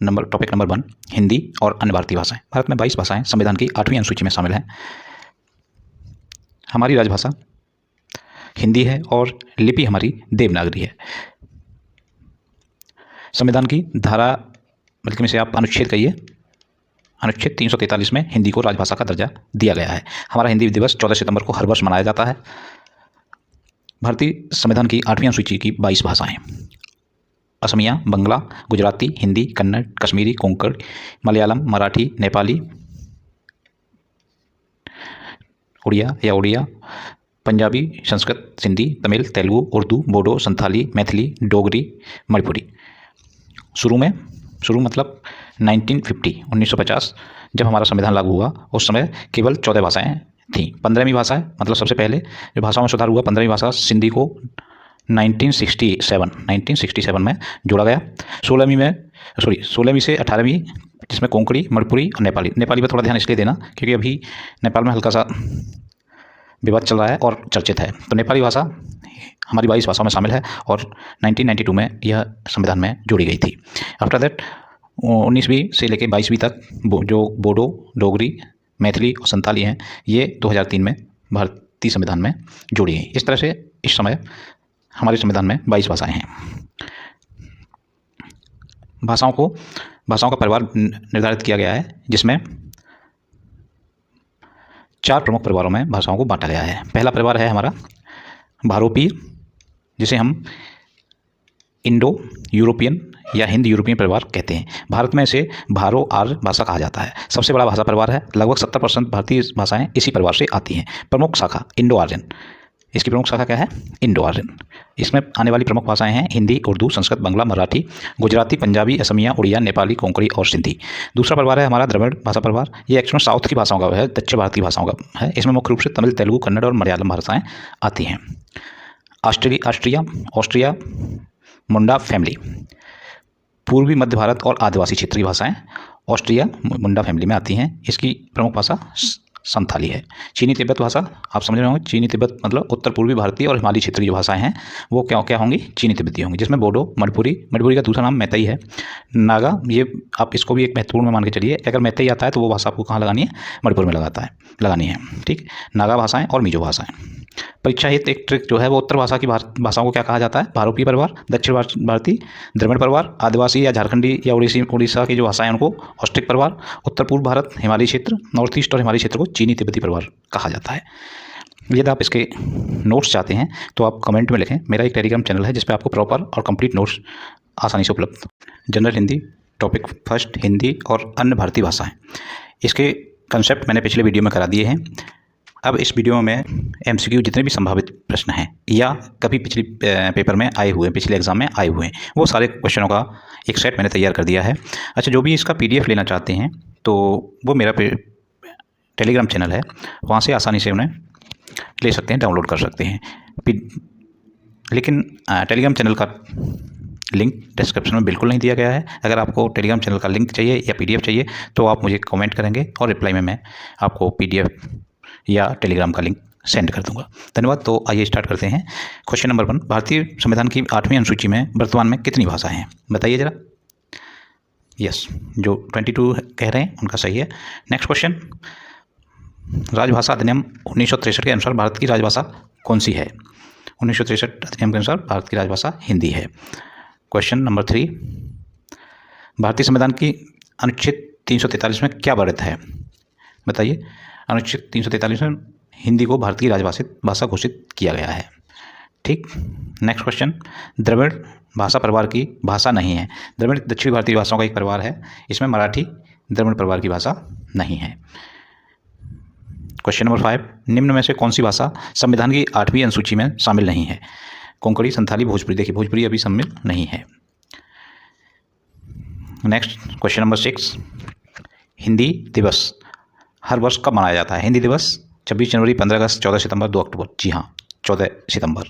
Topic number 1, Hindi और अन्य भारतीय भाषाएं। भारत में 22 भाषाएं संविधान की 8वीं अनुसूची में शामिल हैं। हमारी राजभाषा हिंदी है और लिपि हमारी देवनागरी है। संविधान की धारा बल्कि में से आप अनुच्छेद कहिए, अनुच्छेद 343 में हिंदी को राजभाषा का दर्जा दिया गया है। हमारा हिंदी दिवस 14 सितंबर को हर वर्ष मनाया जाता है। भारतीय संविधान की 8वीं अनुसूची की 22 भाषाएं: असमिया, बंगला, गुजराती, हिंदी, कन्नड़, कश्मीरी, कोंकणी, मलयालम, मराठी, नेपाली, उड़िया, पंजाबी, संस्कृत, सिंधी, तमिल, तेलुगु, उर्दू, बोडो, संथाली, मैथिली, डोगरी, मणिपुरी। शुरू मतलब 1950 जब हमारा संविधान लागू हुआ उस समय केवल 14 भाषाएं थीं। 15वीं भाषा मतलब सबसे पहले जो भाषाओं में सुधार हुआ, 15वीं भाषा सिंधी को 1967 में जोड़ा गया। 16वीं से 18वीं जिसमें कोंकणी, मणिपुरी और नेपाली पर थोड़ा ध्यान इसलिए देना क्योंकि अभी नेपाल में हल्का सा विवाद चल रहा है और चर्चित है। तो नेपाली भाषा हमारी 22 भाषाओं में शामिल है और 1992 में यह संविधान में जोड़ी गई थी। आफ्टर दैट 19वीं से लेकर 22वीं तक जो बोडो, डोगरी, मैथिली और संताली हैं, ये 2003 में भारतीय संविधान में जोड़ी गई। इस तरह से इस समय हमारे संविधान में 22 भाषाएं हैं। भाषाओं का परिवार निर्धारित किया गया है जिसमें 4 प्रमुख परिवारों में भाषाओं को बांटा गया है। पहला परिवार है हमारा भारोपीय, जिसे हम इंडो यूरोपियन या हिंद यूरोपियन परिवार कहते हैं। भारत में इसे भारो आर्य भाषा कहा जाता है। सबसे बड़ा भाषा परिवार है। लगभग 70% भारतीय भाषाएं इसी परिवार से आती हैं। प्रमुख शाखा इंडो आर्यन। इसकी प्रमुख शाखा क्या है? Indo Aryan. इसमें आने वाली प्रमुख भाषाएं हैं हिंदी, उर्दू, संस्कृत, बंगला, मराठी, गुजराती, पंजाबी, असमिया, उड़िया, नेपाली, कोंकणी और सिंधी। दूसरा परिवार है हमारा द्रविड़ भाषा परिवार। ये एक्चुअली साउथ की भाषाओं का है, दक्षिण भारतीय भाषाओं का है। इसमें मुख्य रूप से तमिल, तेलुगु, कन्नड़ और मलयालम भाषाएं आती हैं। ऑस्ट्रिया मुंडा फैमिली। पूर्वी मध्य भारत और आदिवासी क्षेत्रीय भाषाएं ऑस्ट्रिया मुंडा फैमिली में आती हैं। इसकी प्रमुख भाषा संथाली है। चीनी तिब्बत भाषा आप समझ रहे होंगे। चीनी तिब्बत मतलब उत्तर पूर्वी भारतीय और हिमालय क्षेत्रीय जो भाषाएं हैं वो क्या होंगी? चीनी तिब्बती होंगी, जिसमें बोडो, मणिपुरी का दूसरा नाम मैतई है। नागा, ये आप इसको भी एक महत्वपूर्ण में मान के चलिए। अगर मैतई आता है तो वो भाषा आपको कहाँ लगानी है? मणिपुर में लगानी है। ठीक, नागा भाषाएं और मिजो भाषाएं। परीक्षा हित एक ट्रिक जो है वो उत्तर भाषा की भाषाओं को क्या कहा जाता है? भारोपीय परिवार, दक्षिण भारतीय द्रविड़ परिवार, आदिवासी या झारखंडी या उड़ीसा की जो भाषाएं उनको ऑस्ट्रिक परिवार, उत्तर पूर्व भारत, हिमालय क्षेत्र, नॉर्थ ईस्ट और हिमालय क्षेत्र को चीनी तिब्बती परिवार कहा जाता है। यदि आप इसके नोट्स चाहते हैं तो आप कमेंट में लिखें। मेरा एक टेलीग्राम चैनल है जिसपे आपको प्रॉपर और कंप्लीट नोट्स आसानी से उपलब्ध। General Hindi topic first, Hindi और अन्य भारतीय भाषाएं। इसके कंसेप्ट मैंने पिछले वीडियो में करा दिए हैं। अब इस वीडियो में MCQ जितने भी संभावित प्रश्न हैं या कभी पिछली पेपर में आए हुए, पिछले एग्जाम में आए हुए हैं, वो सारे क्वेश्चनों का एक सेट मैंने तैयार कर दिया है। अच्छा, जो भी इसका PDF लेना चाहते हैं तो वो मेरा टेलीग्राम चैनल है, वहाँ से आसानी से उन्हें ले सकते हैं, डाउनलोड कर सकते हैं। लेकिन टेलीग्राम चैनल का लिंक डिस्क्रिप्शन में बिल्कुल नहीं दिया गया है। अगर आपको टेलीग्राम चैनल का लिंक चाहिए या PDF चाहिए तो आप मुझे कमेंट करेंगे और रिप्लाई में मैं आपको PDF या टेलीग्राम का लिंक सेंड कर दूंगा। धन्यवाद। तो आइए स्टार्ट करते हैं। क्वेश्चन नंबर 1, भारतीय संविधान की 8वीं अनुसूची में वर्तमान में कितनी भाषाएं हैं? बताइए जरा। यस, जो 22 कह रहे हैं उनका सही है। नेक्स्ट क्वेश्चन, राजभाषा अधिनियम 1963 के अनुसार भारत की राजभाषा कौन सी है? 1963 अधिनियम के अनुसार भारत की राजभाषा हिंदी है। क्वेश्चन नंबर 3, भारतीय संविधान की अनुच्छेद 343 में क्या वर्णित है? बताइए। अनुच्छेद 343 में हिंदी को भारतीय राजभाषा घोषित किया गया है। ठीक। नेक्स्ट क्वेश्चन, द्रविड़ भाषा परिवार की भाषा नहीं है। द्रविड़ दक्षिण भारतीय भाषाओं का एक परिवार है। इसमें मराठी द्रविड़ परिवार की भाषा नहीं है। क्वेश्चन नंबर 5, निम्न में से कौन सी भाषा संविधान की 8वीं अनुसूची में शामिल नहीं है? कोंकणी, संथाली, भोजपुरी। देखिए भोजपुरी अभी शामिल नहीं है। नेक्स्ट क्वेश्चन नंबर 6, हिंदी दिवस हर वर्ष कब मनाया जाता है? हिंदी दिवस 26 जनवरी, 15 अगस्त, 14 सितंबर, 2 अक्टूबर। जी हाँ, 14 सितंबर।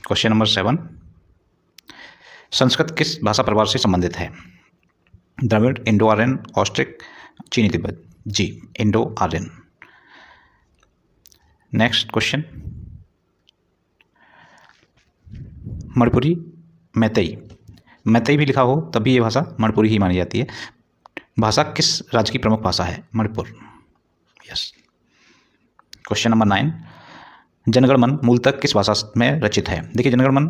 क्वेश्चन नंबर 7, संस्कृत किस भाषा परिवार से संबंधित है? द्रविड़, इंडो आर्यन, ऑस्ट्रिक, चीनी तिब्बत। जी, Indo Aryan. Next question, Manipuri, Meitei Meitei भी लिखा हो तब भी ये भाषा मणिपुरी ही मानी जाती है। भाषा किस राज्य की प्रमुख भाषा है? मणिपुर। यस। क्वेश्चन नंबर 9, जनगण मन मूलतः किस भाषा में रचित है? देखिए, जनगण मन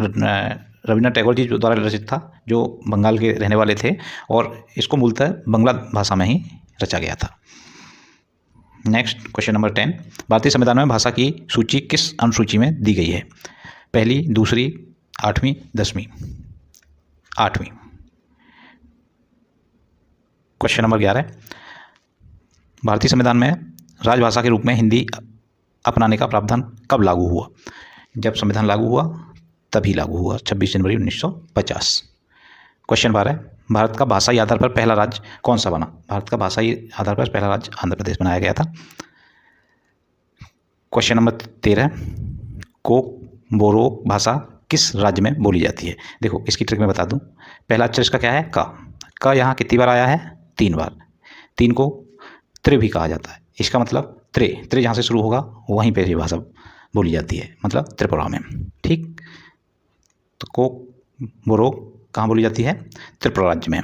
रविन्द्रनाथ टैगोर जी द्वारा रचित था, जो बंगाल के रहने वाले थे, और इसको मूलतः बांग्ला भाषा में ही रचा गया था। नेक्स्ट क्वेश्चन नंबर 10, भारतीय संविधान में भाषा की सूची किस अनुसूची में दी गई है? पहली, दूसरी, 8वीं, 10वीं? 8वीं। क्वेश्चन नंबर 11, भारतीय संविधान में राजभाषा के रूप में हिंदी अपनाने का प्रावधान कब लागू हुआ? जब संविधान लागू हुआ तभी लागू हुआ, 26 जनवरी 1950। क्वेश्चन 12, भारत का भाषाई आधार पर पहला राज्य कौन सा बना? भारत का भाषाई आधार पर पहला राज्य आंध्र प्रदेश बनाया गया था। क्वेश्चन नंबर 13, कोक-बोरो भाषा किस राज्य में बोली जाती है? देखो, इसकी ट्रिक मैं बता दूं। पहला अक्षर इसका क्या है? का यहाँ कितनी बार आया है? 3 बार। 3 को त्रि भी कहा जाता है। इसका मतलब त्रे जहाँ से शुरू होगा वहीं पर ये भाषा बोली जाती है, मतलब त्रिपुरा में। ठीक, तो कोक-बोरो कहाँ बोली जाती है? त्रिपुरा राज्य में।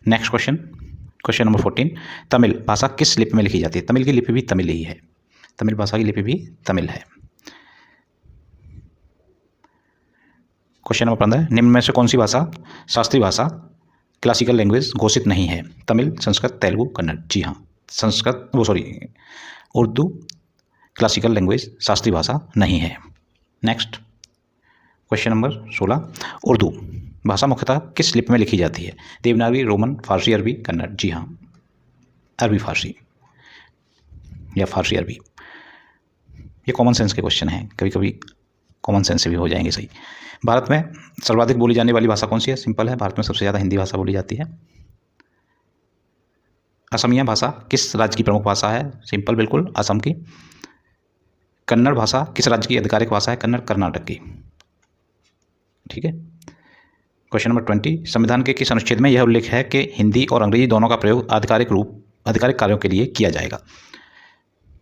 नेक्स्ट क्वेश्चन नंबर 14, तमिल भाषा किस लिपि में लिखी जाती है? तमिल की लिपि भी तमिल ही है। तमिल भाषा की लिपि भी तमिल है। क्वेश्चन नंबर 15, निम्न में से कौन सी भाषा शास्त्रीय भाषा क्लासिकल लैंग्वेज घोषित नहीं है? तमिल, संस्कृत, तेलुगु, कन्नड़? जी हाँ, उर्दू क्लासिकल लैंग्वेज शास्त्रीय भाषा नहीं है। नेक्स्ट क्वेश्चन नंबर 16, उर्दू भाषा मुख्यतः किस लिपि में लिखी जाती है? देवनागरी, रोमन, फारसी, अरबी, कन्नड़? जी हाँ, अरबी फारसी या फारसी अरबी। ये कॉमन सेंस के क्वेश्चन हैं, कभी कभी कॉमन सेंस से भी हो जाएंगे सही। भारत में सर्वाधिक बोली जाने वाली भाषा कौन सी है? सिंपल है, भारत में सबसे ज़्यादा हिंदी भाषा बोली जाती है। असमिया भाषा किस राज्य की प्रमुख भाषा है? सिंपल, बिल्कुल, असम की। कन्नड़ भाषा किस राज्य की आधिकारिक भाषा है? कन्नड़ कर्नाटक की। ठीक है। क्वेश्चन नंबर 20, संविधान के किस अनुच्छेद में यह उल्लेख है कि हिंदी और अंग्रेजी दोनों का प्रयोग आधिकारिक कार्यों के लिए किया जाएगा?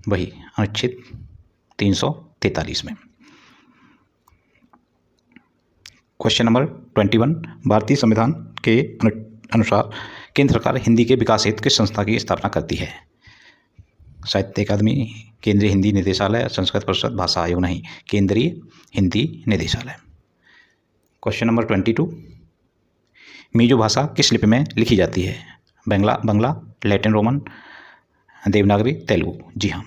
वही अनुच्छेद 343 में। क्वेश्चन नंबर 21, भारतीय संविधान के अनुसार केंद्र सरकार हिंदी के विकास हेतु किस संस्था की स्थापना करती है? साहित्य अकादमी, केंद्रीय हिंदी निदेशालय, संस्कृत परिषद, भाषा आयोग? नहीं, केंद्रीय हिंदी निदेशालय। क्वेश्चन नंबर 22, मीजो भाषा किस लिपि में लिखी जाती है? बंगला, लैटिन रोमन, देवनागरी, तेलुगु? जी हाँ,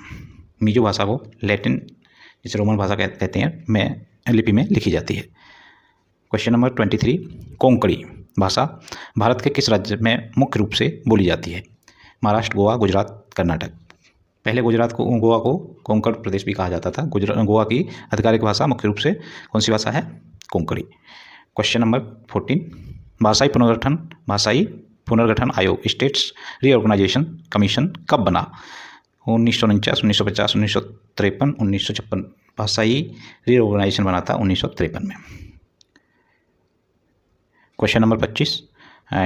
मीजो भाषा को लैटिन, जिसे रोमन भाषा कहते हैं, में लिपि में लिखी जाती है। क्वेश्चन नंबर 23, कोंकणी भाषा भारत के किस राज्य में मुख्य रूप से बोली जाती है? महाराष्ट्र, गोवा, गुजरात, कर्नाटक? पहले गोवा को कोंकण प्रदेश भी कहा जाता था। गोवा की आधिकारिक भाषा मुख्य रूप से कौन सी भाषा है? कोंकणी। क्वेश्चन नंबर 14, भाषाई पुनर्गठन आयोग स्टेट्स रीऑर्गेनाइजेशन कमीशन कब बना? 1949, 1950, 1953, 1956? भाषाई रीऑर्गेनाइजेशन बना था 1953 में। क्वेश्चन नंबर 25,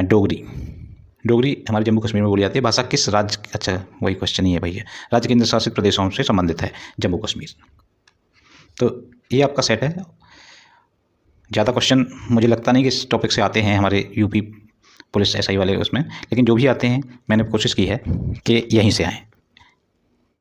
डोगरी हमारे जम्मू कश्मीर में बोली जाती है। भाषा किस राज्य, अच्छा वही क्वेश्चन ही है भैया, राज्य केंद्र शासित प्रदेशों से संबंधित है? जम्मू कश्मीर। तो ये आपका सेट है। ज़्यादा क्वेश्चन मुझे लगता नहीं कि इस टॉपिक से आते हैं हमारे यूपी पुलिस SI वाले उसमें, लेकिन जो भी आते हैं मैंने कोशिश की है कि यहीं से आएँ।